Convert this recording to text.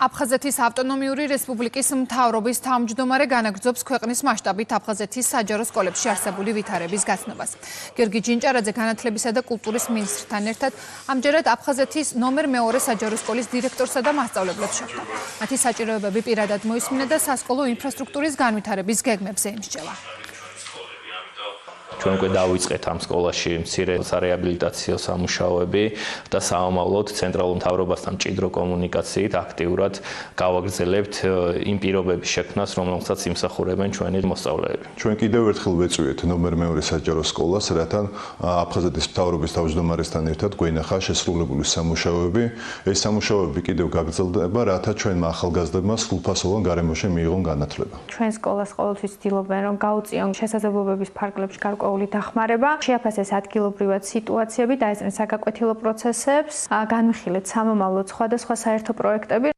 აფხაზეთის ავტონომიური რესპუბლიკის მთავრობის თავმჯდომარე განაგრძობს ქვეყნის მასშტაბით აფხაზეთის საჯარო სკოლებში არსებული ვითარების გაცნობას. გიორგი ჯინჭარაძე განათლებისა და კულტურის მინისტრთან ერთად ამჯერად აფხაზეთის ნომერ მეორე საჯარო სკოლის დირექტორსა და მასწავლებლებს შეხვდა. მათი საჭიროებები პირადად მოისმინა და სასკოლო ინფრასტრუქტურის განვითარების გეგმებზე იმსჯელა. ჩვენ უკვე დავიწყეთ ამ სკოლაში მცირე სარეაბილიტაციო სამუშაოები და საომავლოდ ცენტრალურ მთავრობასთან მჭიდრო კომუნიკაციით აქტიურად გავაგრძელებთ იმ პირობების შექმნას, რომელსაც იმსახურებენ ჩვენი მოსწავლეები. ჩვენ კიდევ ერთხელ ვეწვიეთ ნომერ მეორე საჯარო სკოლას, რათა აფხაზეთის მთავრობის თავმჯდომარესთან ერთად გვენახა შესრულებული სამუშაოები. ეს სამუშაოები კიდევ გაგრძელდება, რათა ჩვენმა ახალგაზრდებმა სრულფასოვან გარემოში მიიღონ განათლება. ჩვენ სკოლას ყოველთვის ვცდილობენ, რომ გაუწიონ შესაძლებლობების ფარგლებში გარკვეული დახმარება, შეაფასეს ადგილობრივად სიტუაციები, დაეწნენ საგაკვეთილო პროცესებს, განვიხილეთ სამომავლოდ სხვადასხვა საერთო პროექტები.